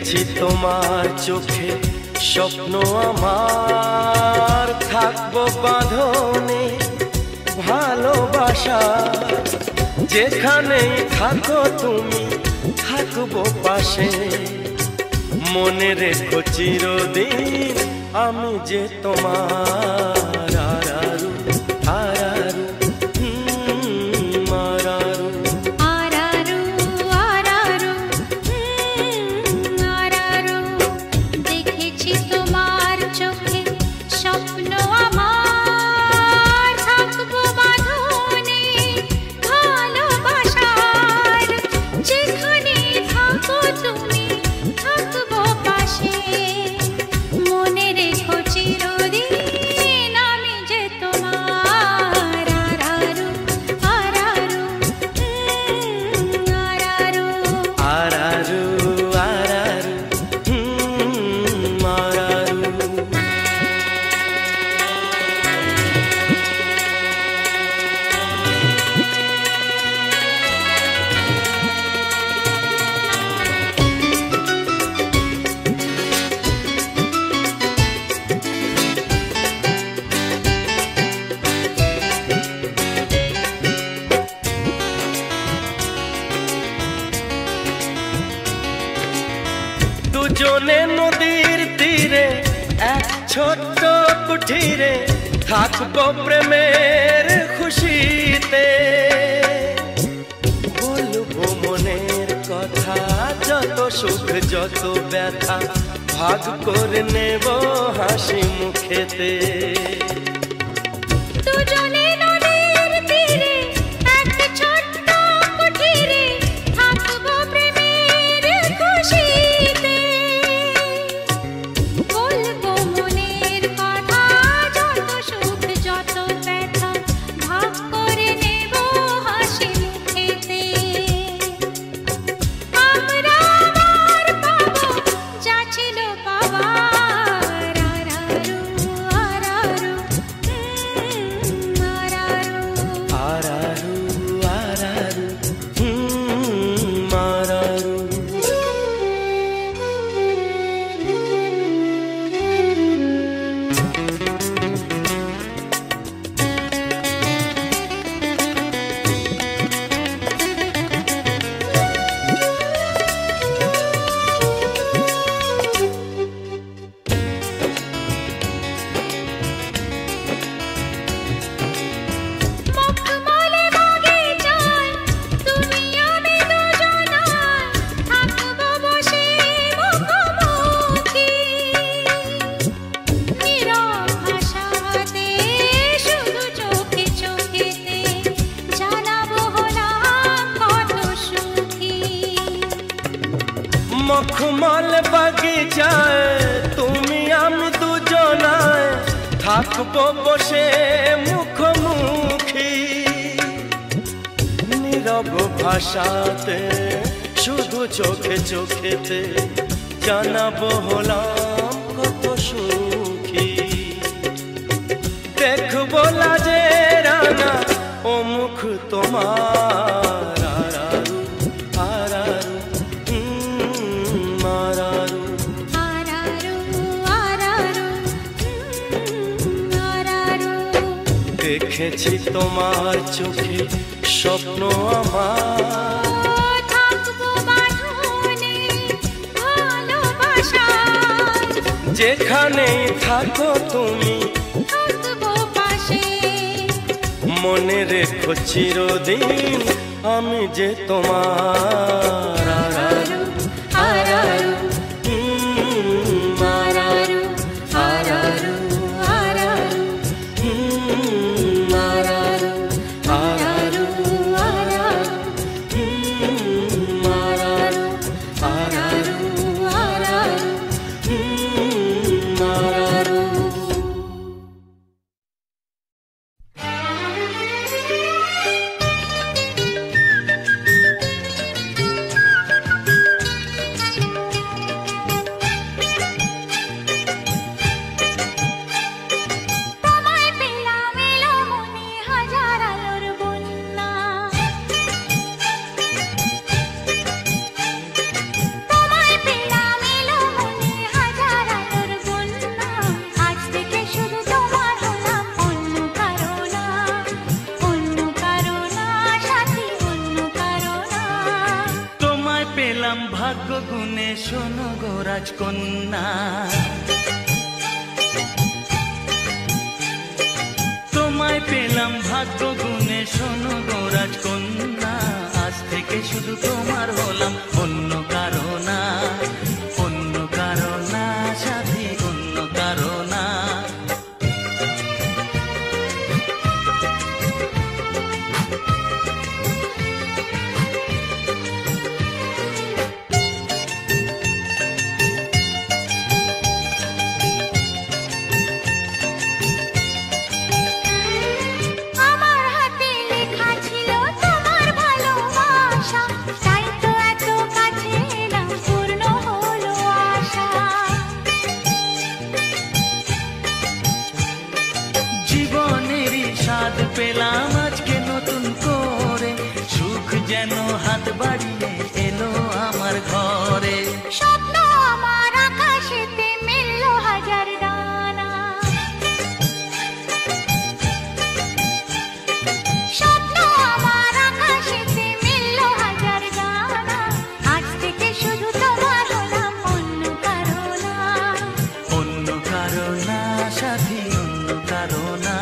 দেখেছি তোমার চোখে স্বপ্ন আমার, থাকবো বাঁধনে ভালোবাসা, যেখানেই থাকো তুমি থাকবো পাশে, মনে রেখো চিরদিন আমি যে তোমার। আরারু আরারু আরারু আরারু আরারু আরারু, দেখেছি তোমার চোখে স্বপ্ন আমার, থাকবো বাঁধনে ভালোবাসার, যেখানে থাকো তুমি থাকবো পাশে, মনে রেখো চিরদিন আমি যে তোমার। আরারু আরারু আরারু আরারু আরারু আরারু। দুজনে নদীর তীরে এক ছোট্ট কুঠিরে, থাকবো প্রেমের খুশিতে, বলবো মনের কথা, যত সুখ যত ব্যথা ভাগ করে নেব হাসি মুখেতে। দুজনে নদীর তীরে এক ছোট্ট কুঠিরে, থাকবো প্রেমের খুশিতে, বলবো মনের কথা, যত সুখ যত ব্যথা ভাগ করে নেব হাসি মুখেতে। আমরা আবার পাবো যা ছিল পাবার। আরারু আরারু আরারু আরারু আরারু আরারু। মখমলে বাগিচায় তুমি আমি দুজনায়, থাকবো বসে মুখোমুখি, নীরব ভাষাতে শুধু চোখে চোখেতে জানাবো হলাম কত সুখী। মখমল বাগিচায় তুমি আমি দুজনায়, থাকবো বসে মুখোমুখি, নীরব ভাষাতে শুধু চোখে চোখেতে জানাবো হলাম কত সুখী। দেখবো লাজে রানা ও মুখ তোমার। আরারু আরারু আরারু আরারু আরারু আরারু, দেখেছি তোমার চোখে স্বপ্ন আমার, থাকবো বাঁধনে ভালোবাসার, যেখানেই থাকো তুমি থাকবো পাশে, মনে রেখো চিরদিন আমি যে তোমার। আরারু আরারু আরারু আরারু আরারু আরারু আরারু আরারু আরারু। রাজকন্যা। তোমায় পেলাম ভাগ্য গুণে, শোনো গো রাজকন্যা, আজ থেকে শুধু তোমার হলাম, অন্য কারো না, অন্য কারো না সাথী, অন্য কারো না। আমার হাতে লেখা ছিল তোমার ভালোবাসা, তাই তো এত কাছে এলাম, পূর্ণ হলো আশা। জীবনেরই স্বাদ পেলাম আজকে নতুন করে, সুখ যেন হাত বাড়িয়ে এলো আমার ঘরে। স্বপ্ন আমার আকাশেতে মিলল হাজার ডানা, স্বপ্ন আমার আকাশেতে মিলল হাজার ডানা, আজ থেকে শুধু তোমার হলাম, অন্য কারো না, অন্য কারো না সাথী, অন্য কারো না।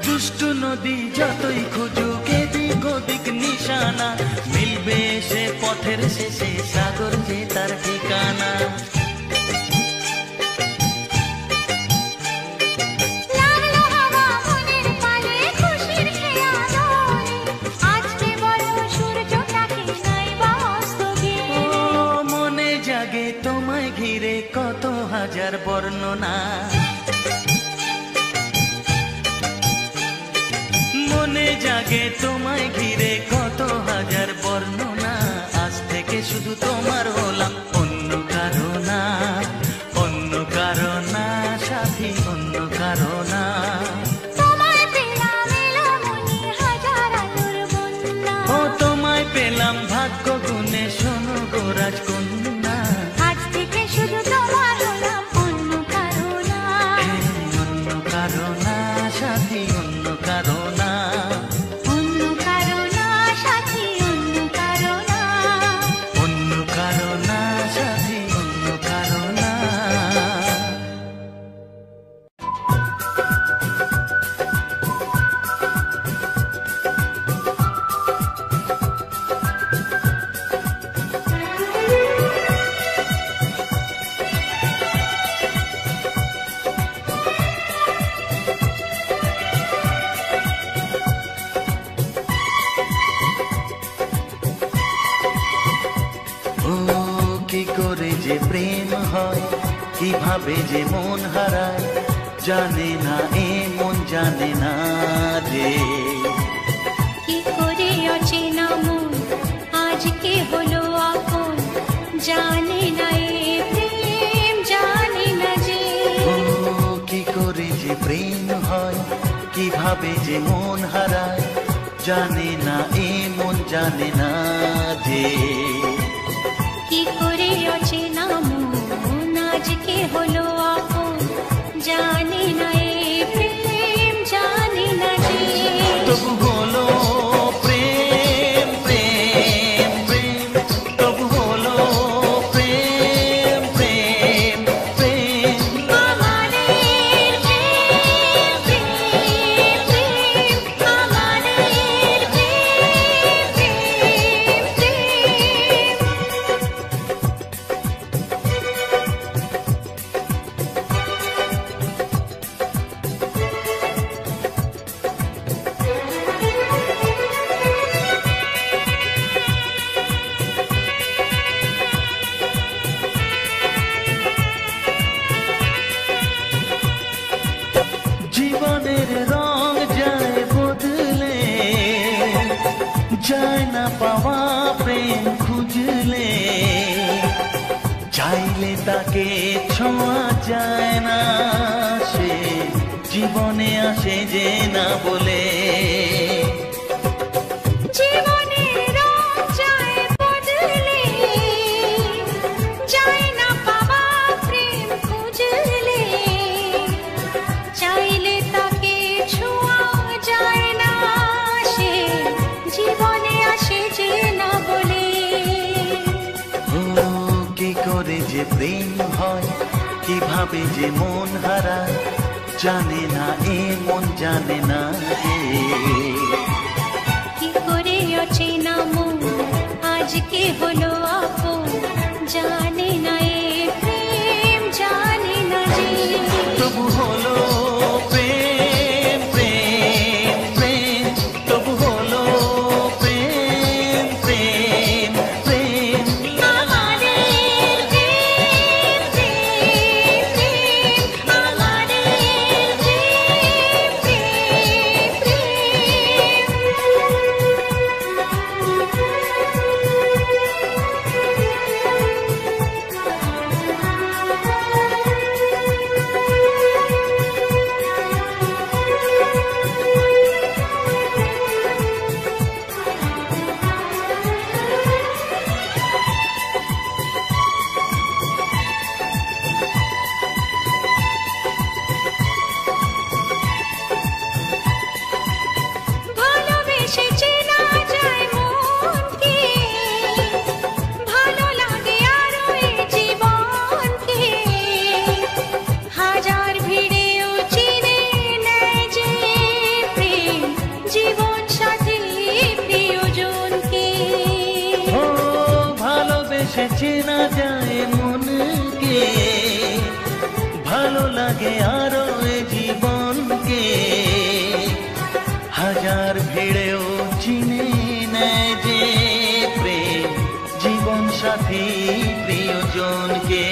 দুষ্টু নদী যতই খুঁজুক এদিক ওদিক নিশানা, মিলবে সে পথের শেষে সাগর যে তার ঠিকানা। লাগলো হাওয়া মনের পালে খুশির খেয়ালে, আজকে বলো সূর্যটাকে নাই বা অস্ত ও গেলে। মনে জাগে তোমায় ঘিরে কত হাজার বর্ণনা, মনে জাগে তোমায় ঘিরে কত হাজার বর্ণনা, আজ থেকে শুধু তোমার হলাম, অন্য কারো না, অন্য কারো না সাথী, অন্য কারো না। তোমায় পেলাম এলোমনি হাজার আলোর বন্যা, ও তোমায় পেলাম ভাগ্য গুণে, শোনো গো রাজকন্যা, আজ থেকে শুধু তোমার হলাম, অন্য কারো না, অন্য কারো না সাথী, অন্য কারো না। অন্য কারো না সাথী, অন্য কারো না। অন্য কারো না সাথী, অন্য কারো না। ও কি করে যে প্রেম হয়, কিভাবে যে মন হারায়, জানে না এ মন জানে না যে। কি করে অচেনা মন আজকে হলো আপন, জানে না এ প্রেম, জানে না যে। ও কি করে যে প্রেম হয়, কিভাবে যে মন হারায়, জানে না এ মন জানে না যে। কি করে অচেনা মন আজকে হলো আপন, জানে না এ প্রেম, জানে না যে। তবু হলো প্রেম প্রেম প্রেম, তবু হলো প্রেম প্রেম প্রেম। আমাদের প্রেম, প্রেম, প্রেম, আমাদের প্রেম, প্রেম, প্রেম। জীবনের রং যায় বদলে, যায় না পাওয়া প্রেম খুঁজলে, চাইলে তাকে ছোঁয়া যায় না, সে জীবনে আসে যে না বলে। জীবনের রং যায় বদলে, প্রেম হয়, কিভাবে যে মন হারায় জানে না এ মন জানে না রে। কি করে অচেনা মন আজকে হলো আপন, জানে না এ প্রেম জানে না যে। তবু হলো প্রেম প্রেম প্রেম, তবু হলো প্রেম প্রেম প্রেম। আমাদের প্রেম প্রেম প্রেম, আমাদের প্রেম প্রেম ভালোবেসে চেনা যায় মনকে, ভালো লাগে আরো এ জীবনকে। হাজার ভিড়েও চিনে নেয় যে প্রেম, জীবন সাথী প্রিয়জনকে। ও ভালোবেসে চেনা যায় মনকে, ভালো লাগে আরো এ জীবনকে। হাজার ভিড়েও চিনে নেয় যে প্রেম, জীবন সাথী প্রিয়জনকে।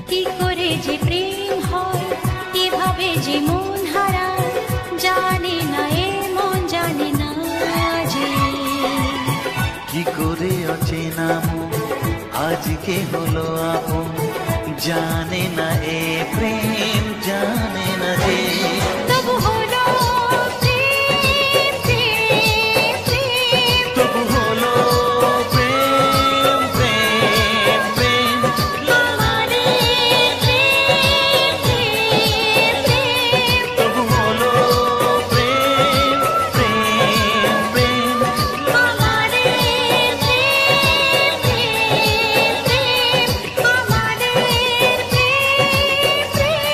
কি করে যে প্রেম হয়, কিভাবে যে মন হারায় জানে না এ মন জানে না যে। কি করে অচেনা মন আজকে হলো আপন, জানে না এ প্রেম জানে না যে। তবু হলো প্রেম প্রেম প্রেম, তবু হলো প্রেম প্রেম প্রেম। আমাদের প্রেম প্রেম প্রেম, তবু হলো প্রেম প্রেম প্রেম। আমাদের প্রেম প্রেম প্রেম, আমাদের প্রেম প্রেম।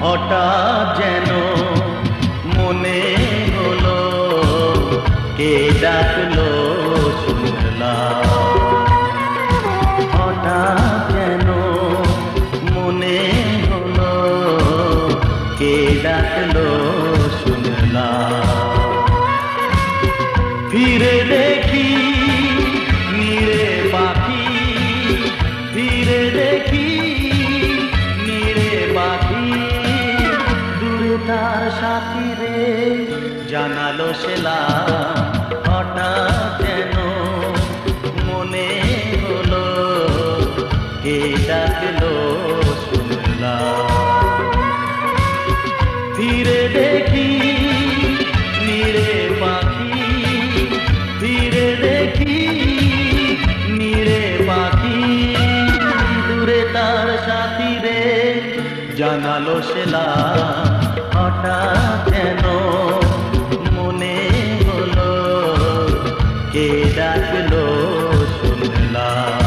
হঠাৎ যেন মনে হলো কে ডাকলো শুনলাম। হঠাৎ যেন মনে হলো কে ডাকলো শুনলাম। ফিরে দেখি নীড়ে পাখি, ফিরে দেখি নীড়ে পাখি। দূরে তার সাথী রে জানালো সেলাম। হঠাৎ যেন মনে হলো কে ডাকলো শুনলাম। ফিরে দেখি নীড়ে পাখি, ফিরে দেখি নীড়ে পাখি। দূরে তার সাথী রে জানালো সেলাম। হঠাৎ যেন মনে হলো কে ডাকলো শুনলাম।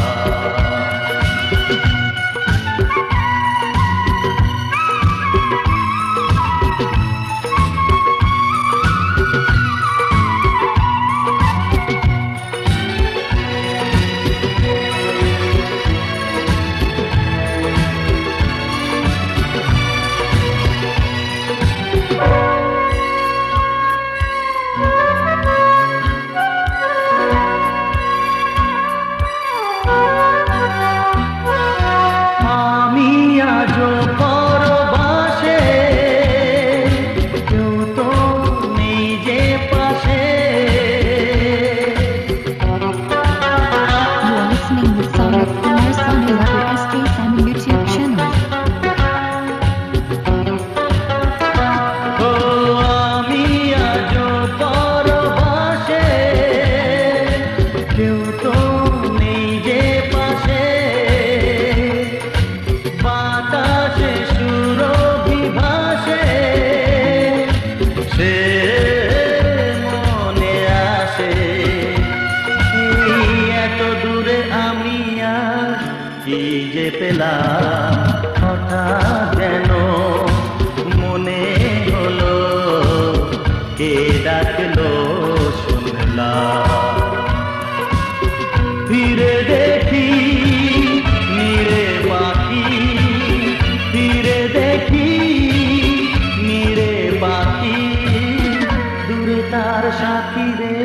যে পেলাম হঠাৎ যেন মনে হলো কে ডাকলো শুনলাম। ফিরে দেখি নীড়ে পাখি, ফিরে দেখি নীড়ে পাখি, দূরে তার সাথী রে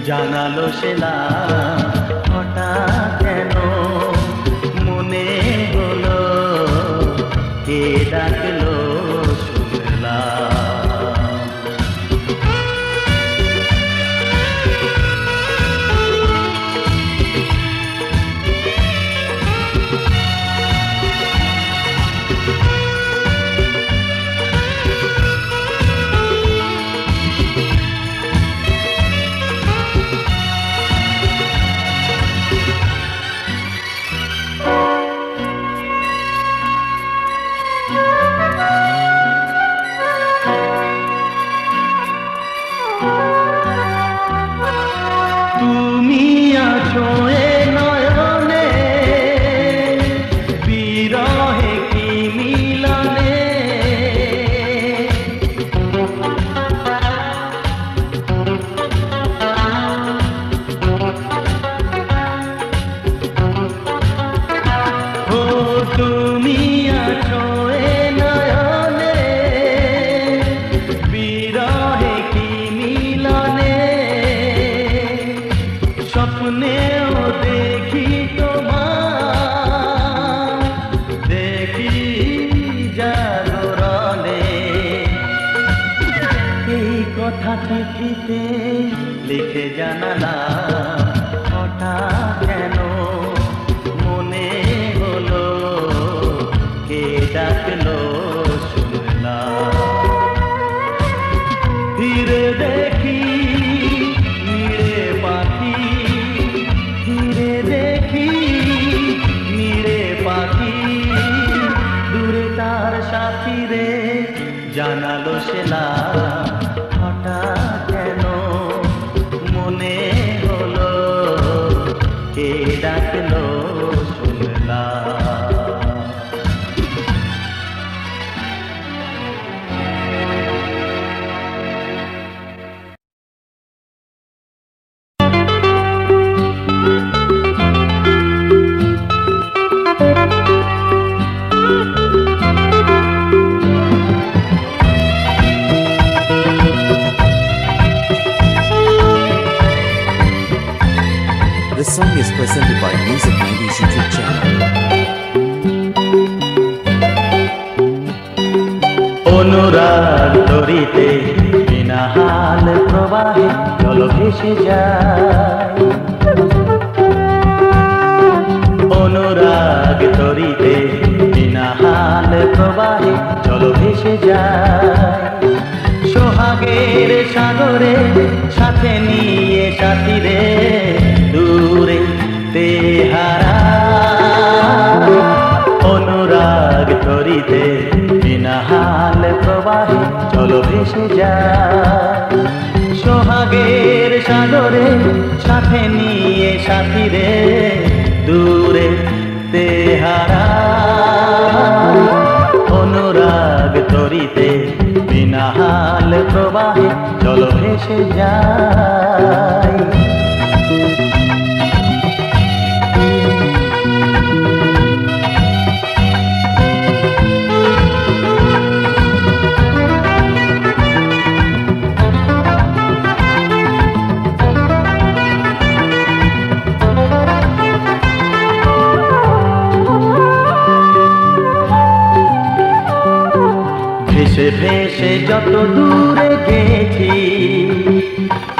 জানালো সেলাম হঠাৎ যেন মনে হলো কে ডাকলো শুনলাম। তুমি আছো এ নয়নে, বিরহে কি মিলনে, ও তুমি আছো এ নয়নে, বিরহে কি মিলনে, স্বপ্নেও দেখি তোমার, দেখি জাগরণে, এই কথা চিঠিতে লিখে জানালাম হঠাৎ যেন মনে হলো কে ডাকলো শুনলাম। ফিরে দেখি নীড়ে পাখি, ফিরে দেখি নীড়ে পাখি, দূরে তার সাথী রে জানালো সেলাম হঠাৎ যেন মনে হলো কে ডাকলো শুনলাম। This song is presented by Music 90s YouTube channel. অনুরাগ তরিতে বিনা হাল প্রবাহে জল ভেসে যায়, অনুরাগ তরিতে বিনা হাল প্রবাহে জল ভেসে যায়, সোহাগের সাগরে সাথে নিয়ে সাথী রে দূরে তেহারা, অনুরাগ তরিতে বিনা হাল প্রবাহে চল ভেসে যায়, সোহাগের সাগরে সাথে নিয়ে সাথী রে দূরে তেহারা, অনুরাগ তরিতে বিনা হাল প্রবাহে চল ভেসে যায়। ভেসে ভেসে যত দূরে গেছি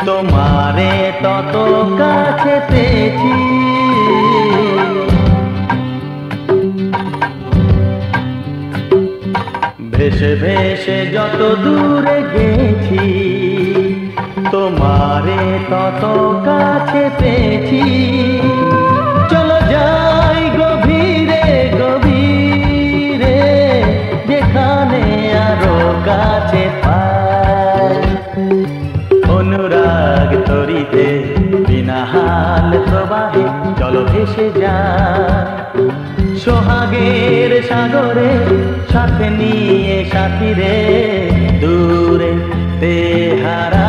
তোমারে তত কাছে পেয়েছি, ভেসে ভেসে যত দূরে গেছি তোমারে তত কাছে পেয়েছি, চলো যাই গভীরে গভীরে যেখানে আরো কাছে পাই, অনুরাগ তরিতে বিনা হাল প্রবাহে চলো ভেসে যায়, সোহাগের সাগরে সাথে নিয়ে সাথী রে দূরে তেহারাই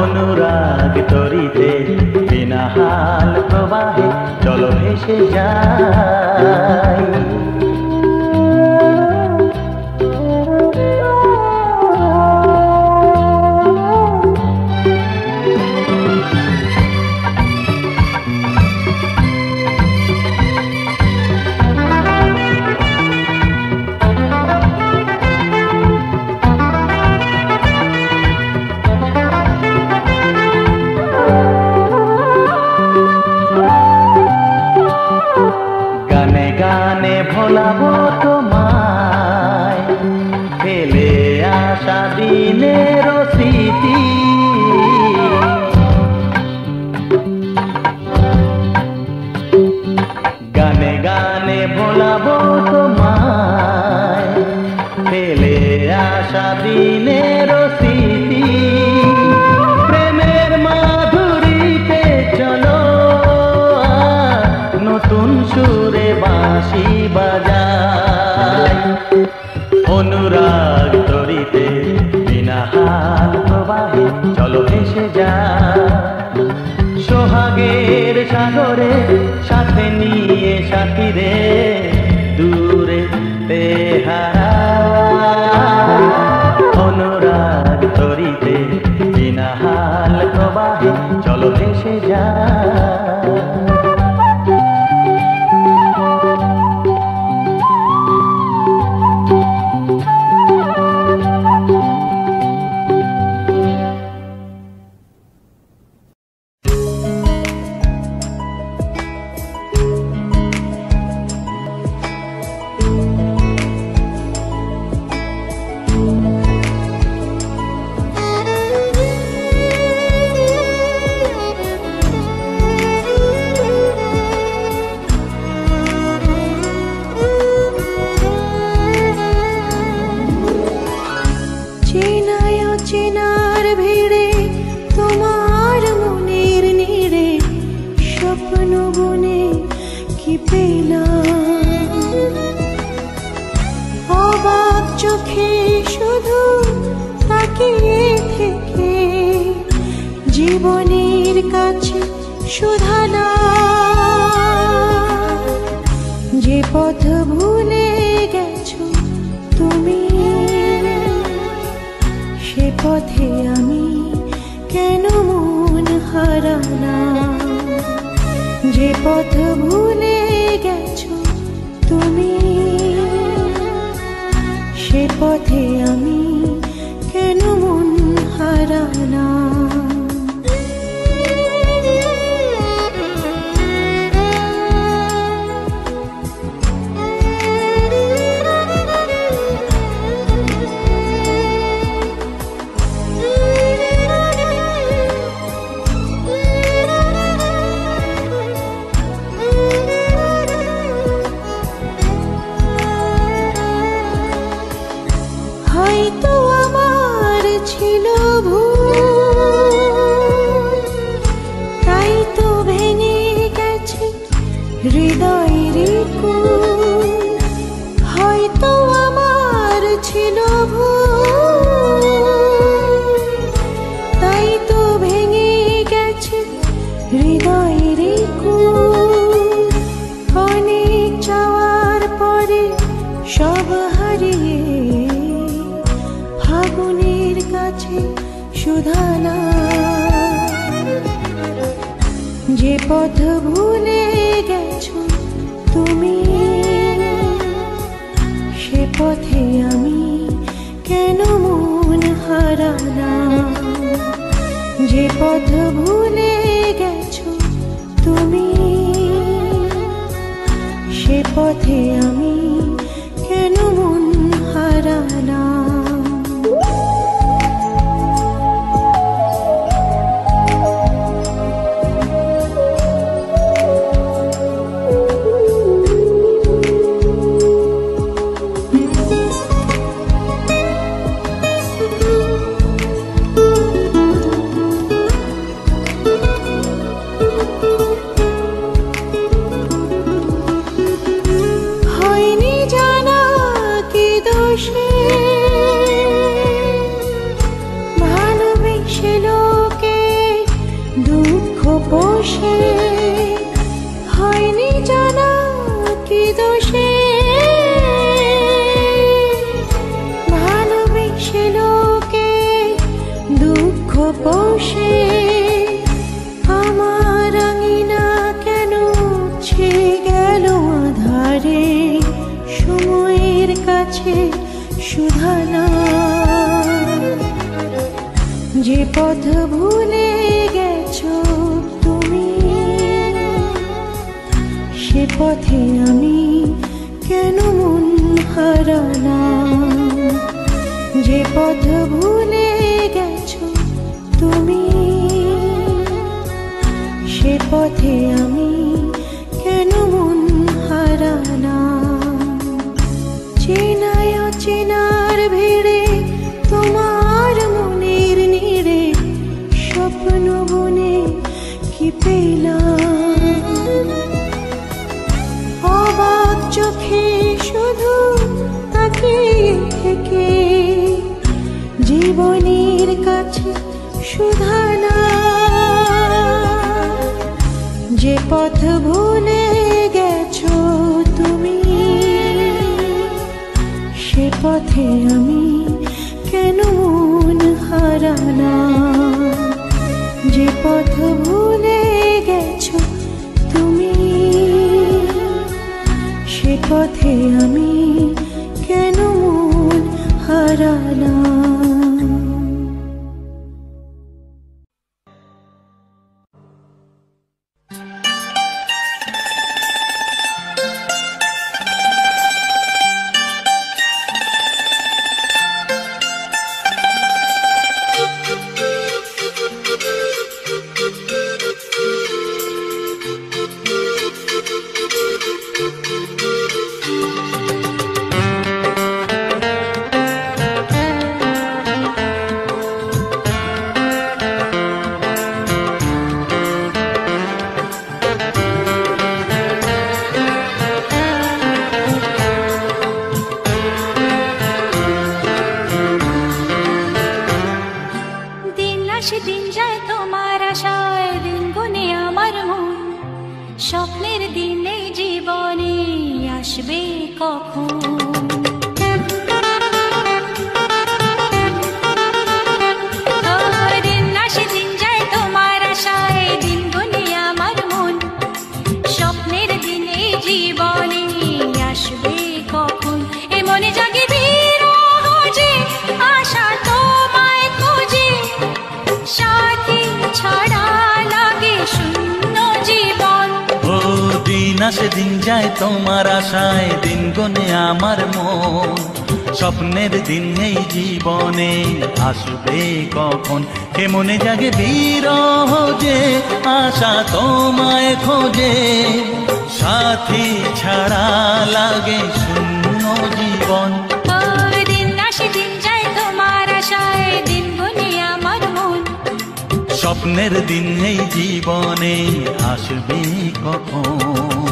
অনুরাগ তরিতে বিনা হাল প্রবাহে চলো ভেসে যাই। ভোলাবো তোমায় ফেলে আসা দিনের স্মৃতি, গানে গানে ভোলাবো তোমায় ফেলে আসা দিনের স্মৃতি। প্রেমের মাধুরীতে চলো নতুন সুরে বাঁশি বাজাই, অনুরাগ তরিতে বিনা হাল প্রবাহে চলো ভেসে যাই। সোহাগের সাগরে সাথে নিয়ে সাথী রে দূরে তেহারাই অনুরাগ তরিতে বিনা হাল প্রবাহে চলো ভেসে যাই। জীবনের কাছে শোধানা যে পথ ভুলে গেছো তুমি, সে পথে আমি কেন মন হারানা। যে পথ ভুলে গেছো তুমি, সে পথে আমি কেন মন হারানা। হয়তো আমার ছিল ভুল, তাই তো ভেঙে গেছে হৃদয়ের কুল। হয়তো আমার ছিল ভুল, তাই তো ভেঙে গেছে হৃদয়ের কুল। অনেক চাওয়ার পরে সব হারিয়ে ফাগুনের কাছে শুধানা। যে পথ ভুলে গেছো তুমি, সে পথে আমি কেন মন হারানা। যে পথ ভুলে গেছো তুমি, সে পথে আমি কেন মন হারানা। পোষে হয়নি জানা কি দোষে ভালোবেসে লোকে দুঃখ পোষে আমার আঙিনা কেন ছে গেল আধারে সময়ের কাছে সুধানা যে পথ ভুলে গেছো তুমি সে পথে আমি কেন মন হারালাম যে পথ ভুলে গেছো তুমি সে পথে আমি কেন মন হারালাম চেনায় অচেনার ভিড়ে তোমার মনের নিড়ে স্বপ্ন বনে কি পেলাম অবাক চোখে শুধু তাকিয়ে থেকে জীবনের কাছে সুধানা যে পথ ভুলে গেছো তুমি সে পথে আমি কেন মন হারালাম যে পথ ভুলে গেছো তুমি সে পথে আমি কেন মন হারালাম স্বপ্নের দিনে জীবনে আসবে কখন দিন আসে দিন যায় তোমার আশায় দিন গুনে আমার মন স্বপ্নের দিনে জীবনে আসবে কখন এ মনে জাগে বিরহ যে আশা তোমায় খোঁজে সাথী ছাড়া লাগে শূন্য জীবন ও দিন আসে দিন যায় তোমার আশায় দিন গনে আমার মন স্বপ্নের দিন এই জীবনে আসবে কখন কে মনে জাগে বিরহ যে আশা তোমায় খোঁজে সাথী ছাড়া লাগে শূন্য জীবন দিন আসে দিন যায় তোমার আশায় দিন গুনে আমার মন স্বপ্নের দিন এই জীবনে আসবে কখন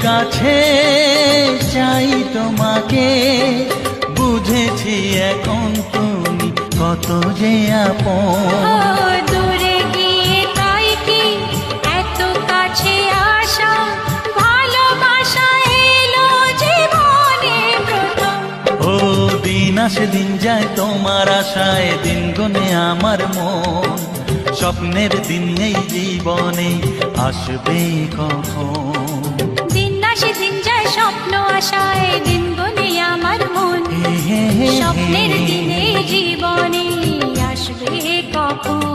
কাছে চাই তোমাকে বুঝেছি এখন তুমি কত যে আপন দূরে গিয়ে তাই কি এত কাছে আসা ভালোবাসা এলো জীবনে প্রথম ও দিন আসে দিন যায় তোমার আশায় দিন গনে আমার মন স্বপ্নের দিন এই জীবনে আসবে কখন দিন যায় স্বপ্ন আশায় দিন গুনে আমার মন স্বপ্নের দিনে জীবনে আসবে কখন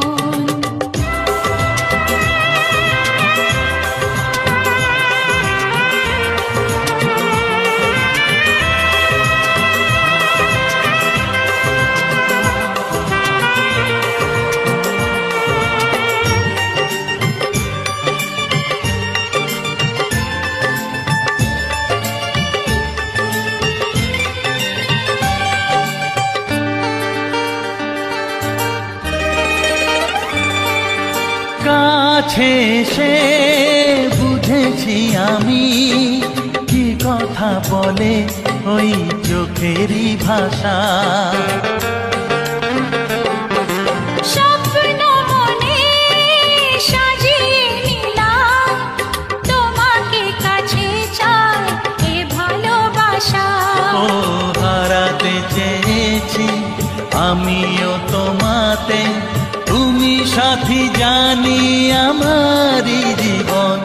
কাছে এসে বুঝেছি আমি কি কথা বলে ওই চোখেরই ভাষা। স্বপ্ন মনে সাজিয়ে নিলাম, তোমাকে কাছে চাই এ ভালোবাসা। ও হারাতে চেয়েছি আমিও তোমাতে, তুমি সাথী জানি আমারই জীবন।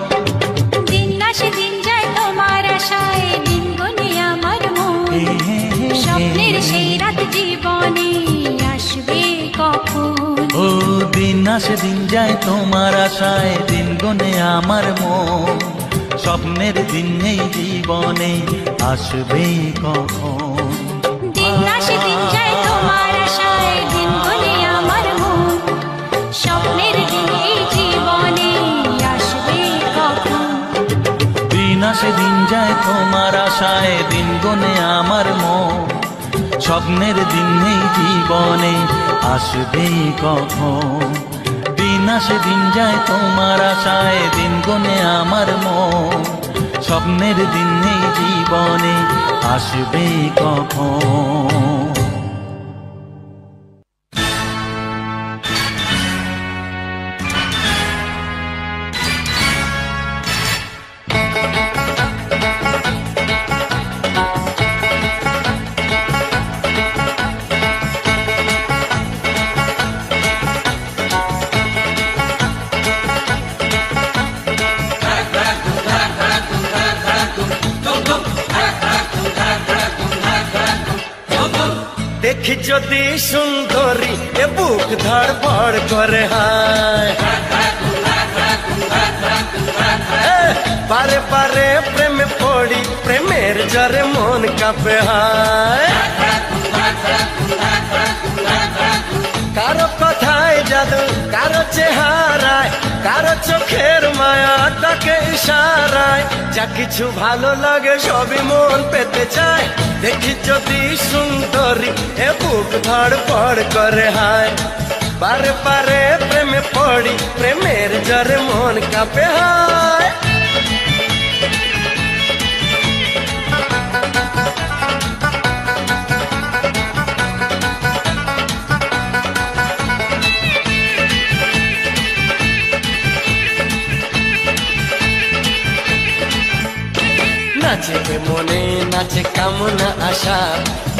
দিন আসে দিন যায় তোমার আশায়, দিন গুনে আমার মন। স্বপ্নের সেই রাত জীবনে আসবে কখন? ও দিন আসে দিন যায় তোমার আশায়, দিন গুনে আমার মন। স্বপ্নের দিন এই জীবনে আসবে কখন? দিন আসে দিন যায় তোমার আশায়, দিন গুনে আমার মন। স্বপ্নের দিন এই জীবনে আসবে কখন? দিন আসে দিন যায় তোমার আশায়, দিন গুনে আমার মন। স্বপ্নের দিন এই জীবনে আসবে কখন? দিন আসে দিন যায় তোমার আশায়, দিন গুনে আমার মন। স্বপ্নের দিন এই জীবনে আসবে কখন? দেখি যদি সুন্দরী এ বুক ধড়ফড় করে হায়, বারে বারে প্রেমে পড়ি, প্রেমের জ্বরে মন কাঁপে হায়। কারো কথায় জাদু, কারো চেহারায়, কারো চোখের মায়া, তাকে ইশারায়, যা কিছু ভালো লাগে সবই মন পেতে চায়। দেখি যদি সুন্দরী এ বুক ধড়ফড় করে হায়, বারে বারে প্রেমে পড়ি, প্রেমের জ্বরে মন কাঁপে হায়। নাচে মনে নাচে কামনা আশা,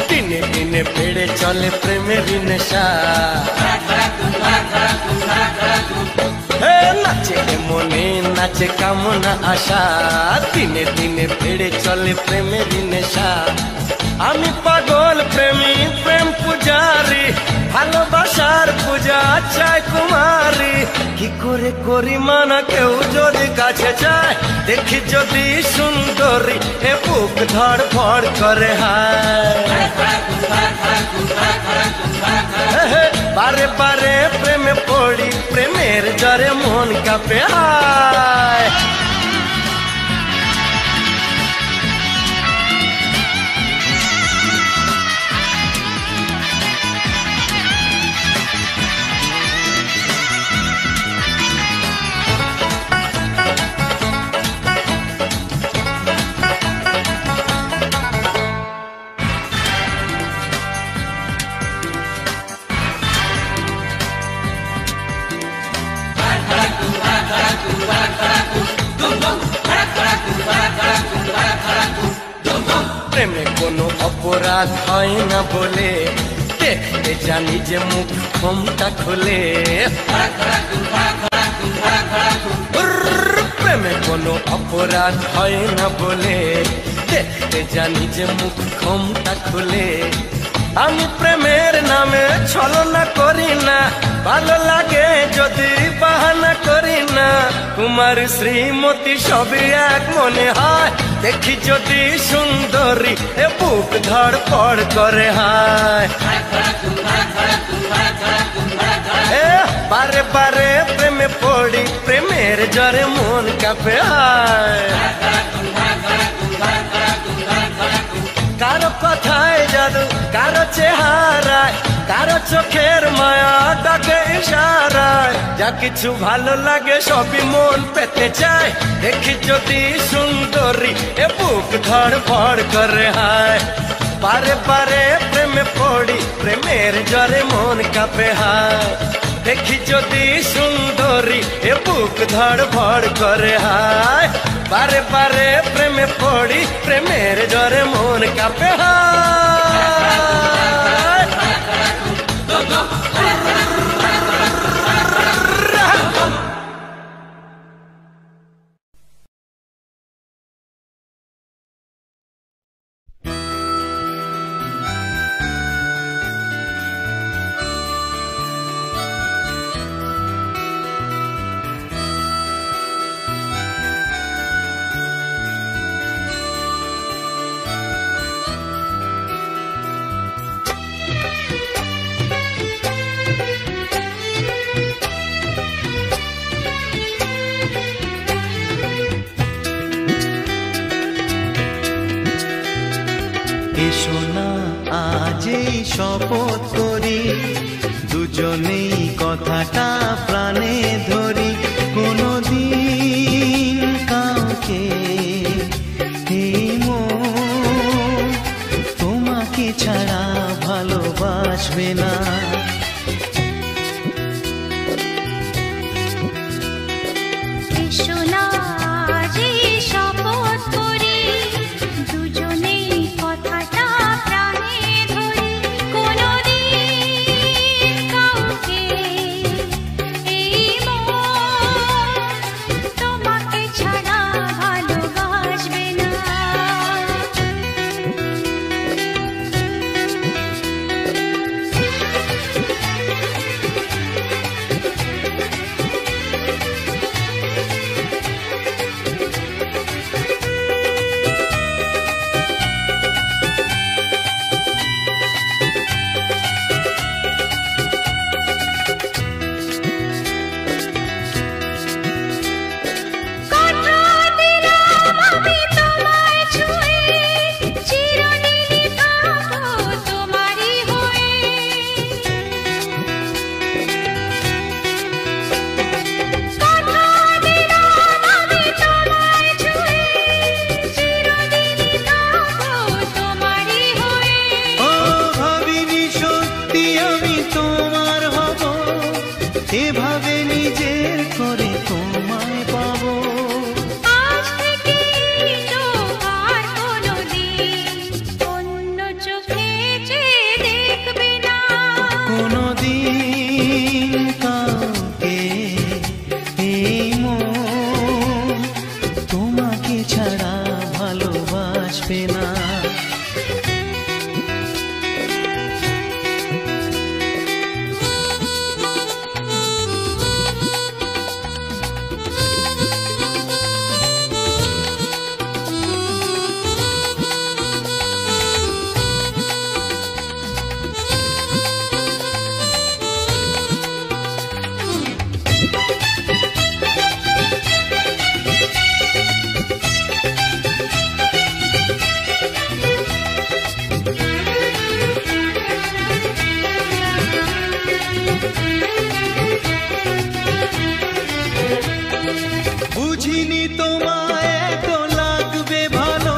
দিনে দিনে বেড়ে চলে প্রেমের নেশা। নাচে মনে নাচে কামনা আশা, দিনে দিনে বেড়ে চলে প্রেমের নেশা। আমি পাগল প্রেমী, প্রেম পূজারি, ভালোবাসার পূজা চাই কুমারী। কি করে করি মানা কেউ যদি কাছে যায়, দেখি যদি সুন্দরী এ বুক ধড়ফড় করে হায়। বারে বারে প্রেমে পড়ি, প্রেমের জ্বরে মন কাঁপে হায়। প্রেমে কোনো অপরাধ হয় না বলে, দেখতে জানি যে মুখ ঘোমটা খুলে। প্রেমে কোনো অপরাধ হয় না বলে, দেখতে জানি যে মুখ ঘোমটা খুলে। আমি প্রেমের নামে ছলনা করি না, ভালো লাগে যদি বাহানা করি না। কুমার শ্রীমতী সবই এক মনে হয়, দেখি যদি সুন্দরী এ বুক ধড়ফড় করে হায়। বারে বারে প্রেমে পড়ি, প্রেমের জ্বরে মন কাঁপে হায়। কারো কথায় জাদু, কারো চেহারায়, কারো চোখের মায়া ডাকে ইশারায়। যা কিছু ভালো লাগে সবই মন পেতে চায়, দেখি যদি সুন্দরী এ বুক ধড়ফড় করে হায়। পারে পারে প্রেমে পড়ি, প্রেমের জ্বরে মন কাঁপে হায়। দেখি যদি সুন্দরী এ বুক ধড়ফড় করে হায়। বারে বারে প্রেমে পড়ি, প্রেমের জ্বরে মন কাঁপে হায়। এসো না আজই শপথ করি, দুজনেই কথাটা প্রাণে ধরি। কোনদিন কাউকে এই মন তোমাকে ছাড়া ভালোবাসবে না। এসো না আজই শপথ করি, দুজনেই কথাটা প্রাণে ধরি। কোনদিন কাউকে এই মন তোমাকে ছাড়া ভালোবাসবে না। এভাবে নিজের করে তোমায় পাবো। আজ থেকে তো আর কোনোদিন অন্য চোখে চেয়ে দেখবে না। কোনদিন কাউকে এই মন তোমাকে ছাড়া ভালোবাসবে না। বুঝিনি তোমায় এত লাগবে ভালো,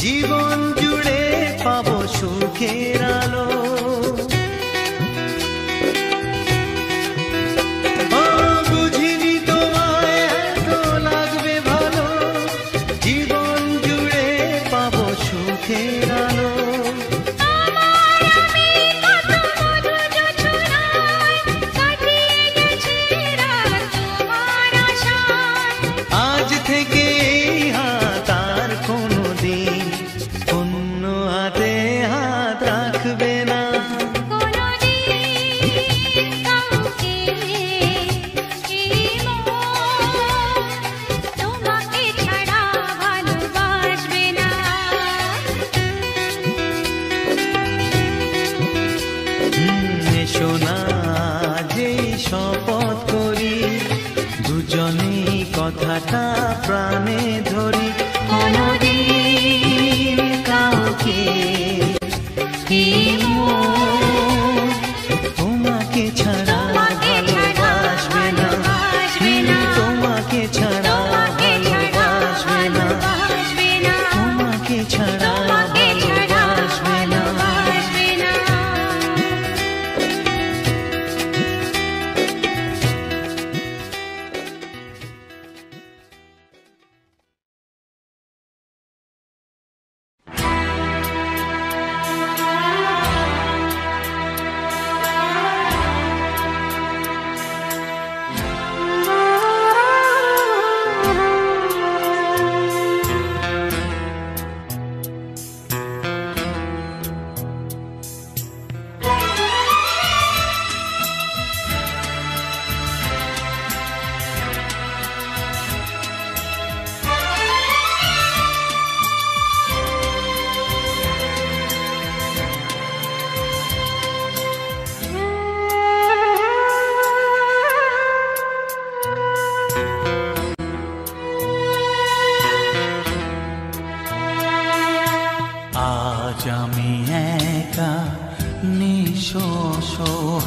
জীবন জুড়ে পাবো সুখের আলো। বুঝিনি তোমায় এত লাগবে ভালো, জীবন জুড়ে পাবো সুখের আলো। আজ থেকে হাত আর কোনোদিন অন্য হাতে হাত রাখবে না। কোনোদিন কাউকে এই মন তোমাকে ছাড়া ভালোবাসবে না। এসো না যেই শপথ করি, দুজনেই কথাটা প্রাণে ধরি। কোনদিন কাউকে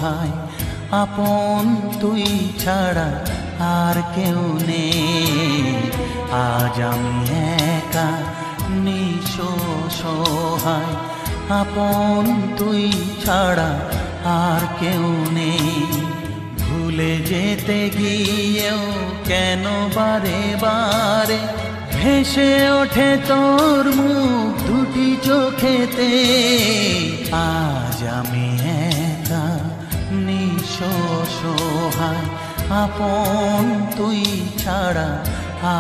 অসহায় আপন তুই ছাড়া আর কেউ নেই। আজ আমি একা নিঃস্ব অসহায় আপন তুই ছাড়া আর কেউ নেই। ভুলে যেতে গিয়েও কেন বারে বারে ভেসে ওঠে তোর মুখ দুটি চোখেতে। আজ আমি একা নিঃস্ব অসহায় আপন তুই ছাড়া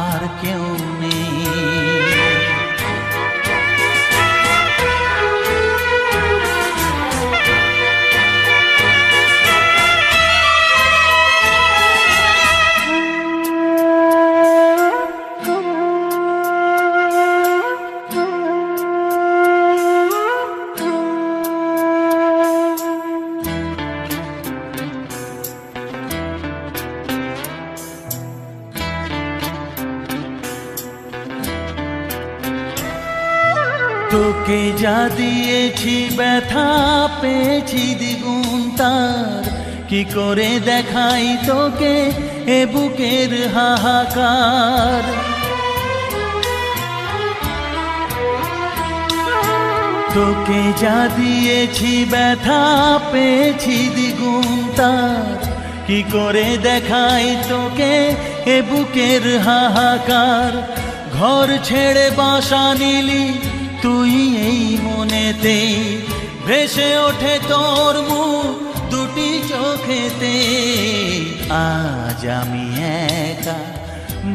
আর কেউ নেই। তোকে যা দিয়েছি ব্যথা পেয়েছি দ্বিগুণ তার, কি করে দেখাই তোকে এ বুকের হাহাকার। তোকে যা দিয়েছি ব্যথা পেয়েছি দ্বিগুণ তার, কি করে দেখাই তোকে এ বুকের হাহাকার। ঘর ছেড়ে বাসা নিলি তুই এই মনেতে, ভেসে ওঠে তোর মুখ দুটি চোখেতে। আজ আমি একা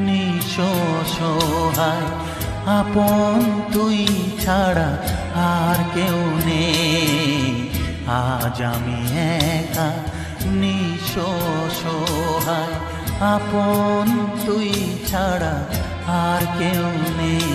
নিঃস্ব অসহায় আপন তুই ছাড়া আর কেউ নেই। আজ আমি একা নিঃস্ব অসহায় আপন তুই ছাড়া আর কেউ নেই।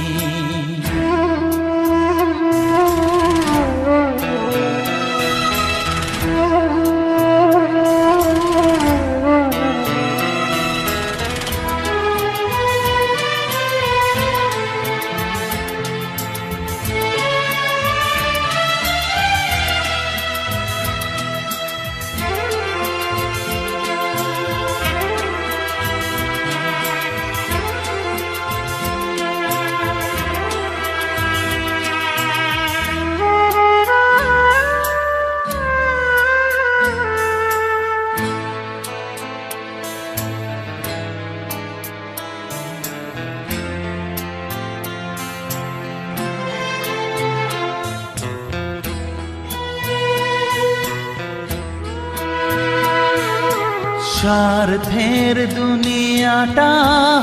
স্বার্থের দুনিয়াটা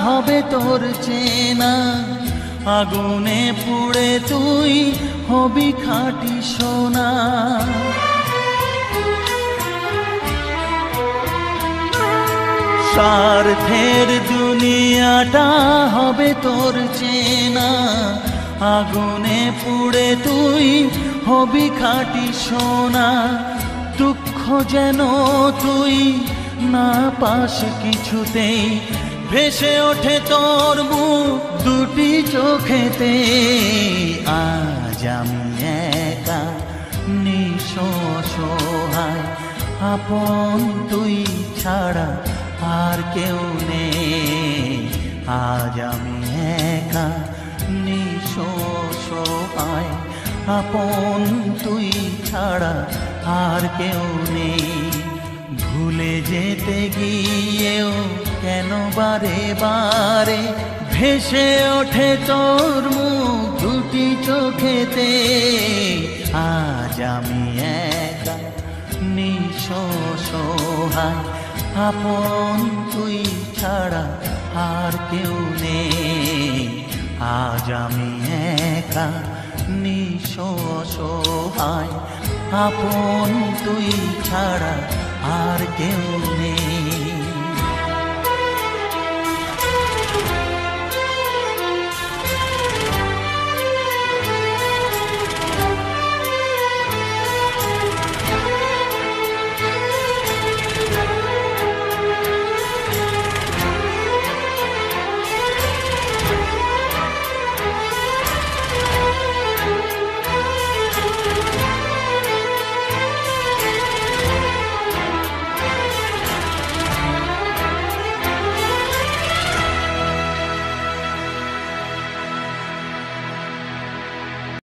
হবে তোর চেনা, আগুনে পুড়ে তুই হবি খাঁটি সোনা। স্বার্থের দুনিয়াটা হবে তোর চেনা, আগুনে পুড়ে তুই হবি খাঁটি সোনা। দুঃখ যেন তুই না পাস কিছুতেই, ভেসে ওঠে তোর মুখ দুটি চোখেতে। আজ আমি একা নিঃস্ব অসহায় আপন তুই ছাড়া আর কেউ নেই। আজ আমি একা নিঃস্ব অসহায় আপন তুই ছাড়া আর কেউ নেই। ভুলে যেতে গিয়েও কেন বারে বারে ভেসে ওঠে তোর মুখ দুটি চোখেতে। আজ আমি একা নিঃস্ব অসহায় আপন তুই ছাড়া আর কেউ নেই। আজ আমি একা নিঃস্ব অসহায় আপন তুই ছাড়া আর কেউ নেই।